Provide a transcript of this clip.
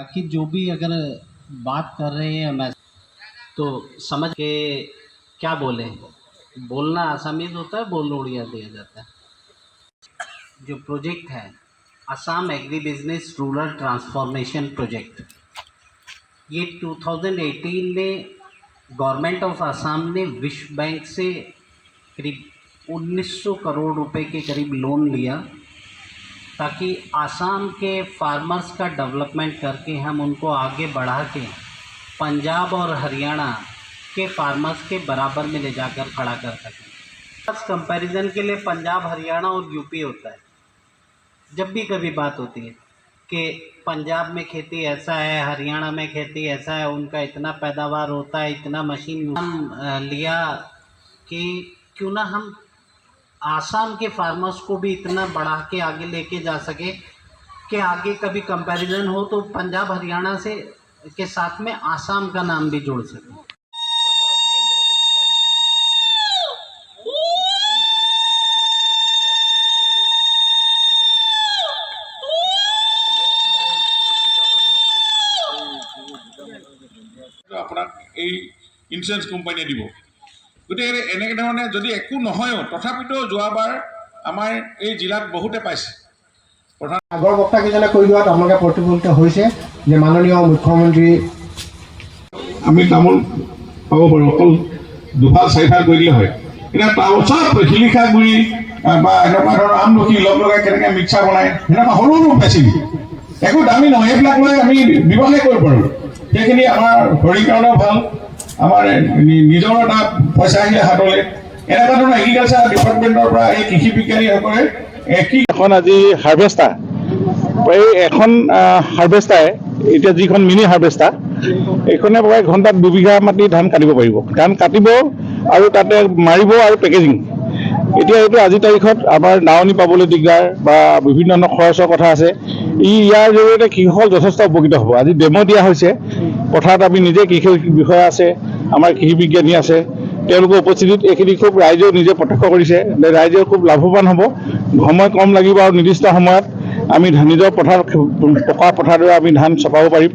कि जो भी अगर बात कर रहे हैं मैं तो समझ के क्या बोले, बोलना आसामीज होता है, बोलना उड़िया दिया जाता है। जो प्रोजेक्ट है Assam agri business rural transformation project, ये 2018 में गवर्नमेंट ऑफ असम ने विश्व बैंक से करीब 1900 करोड़ रुपए के करीब लोन लिया ताकि आसाम के फार्मर्स का डेवलपमेंट करके हम उनको आगे बढ़ा के पंजाब और हरियाणा के फार्मर्स के बराबर में ले जाकर खड़ा कर सकें। बस कंपैरिजन के लिए पंजाब, हरियाणा और यूपी होता है। जब भी कभी बात होती है कि पंजाब में खेती ऐसा है, हरियाणा में खेती ऐसा है, उनका इतना पैदावार होता है, इतना मशीन, हम लिया कि क्यों ना हम आसाम के फार्मर्स को भी इतना बढ़ा के आगे लेके जा सके कि आगे कभी कंपैरिजन हो तो पंजाब हरियाणा से के साथ में आसाम का नाम भी जोड़ सके। আপোনাক এই ইঞ্চুৰেঞ্চ কোম্পানীয়ে দিব। গতিকে এনেকৈ ধৰণে যদি একো নহয়ও তথাপিতো যোৱাবাৰ আমাৰ এই জিলাত বহুতে পাইছে। আগৰ বক্তাকেইজনে কৈ যোৱাত আপোনালোকে প্ৰতিফলিত হৈছে যে মাননীয় মুখ্যমন্ত্ৰী আমি তামোল পাব পাৰোঁ, অকল দুফাল চাৰিফাল কৰি দিলে হয়। এতিয়া চব শিলিখা গুড়ি বা এনেকুৱা ধৰণৰ আমলখি লগ লগাই কেনেকৈ মিক্সাৰ বনাই সেনেকুৱা সৰু সৰু মেচিন, একো দামী নহয়, এইবিলাক লৈ আমি ব্যৱসায় কৰিব পাৰোঁ। সেইখিনি আমাৰ শৰীৰৰ কাৰণেও ভাল, আমাৰ নিজৰ এটা পইচা আহিলে হাতলৈ। এনেকুৱা ধৰণৰ এগ্ৰিকালচাৰ ডিপাৰ্টমেণ্টৰ পৰা এই কৃষি বিজ্ঞানীসকলে এখন আজি হাৰ্ভেষ্টাৰ, এই এখন হাৰ্ভেষ্টাৰে এতিয়া যিখন মিনি হাৰ্ভেষ্টাৰ, এইখনে প্ৰায় ঘণ্টাত 2 বিঘা মাটি ধান কাটিব পাৰিব। ধান কাটিব আৰু তাতে মাৰিব আৰু পেকেজিং। এতিয়া এইটো আজিৰ তাৰিখত আমাৰ দাৱনি পাবলৈ দিগদাৰ বা বিভিন্ন ধৰণৰ খৰচৰ কথা আছে। ইয়াৰ জৰিয়তে কৃষকসকল যথেষ্ট উপকৃত হ'ব। আজি ডেমো দিয়া হৈছে পথাৰত, আমি নিজে কৃষি বিষয়া আছে, আমাৰ কৃষি বিজ্ঞানী আছে, তেওঁলোকৰ উপস্থিতিত এইখিনি খুব ৰাইজেও নিজে প্ৰত্যক্ষ কৰিছে। ৰাইজেও খুব লাভৱান হ'ব, সময় কম লাগিব আৰু নিৰ্দিষ্ট সময়ত আমি নিজৰ পথাৰ পকা পথাৰদৰে আমি ধান চপাব পাৰিম।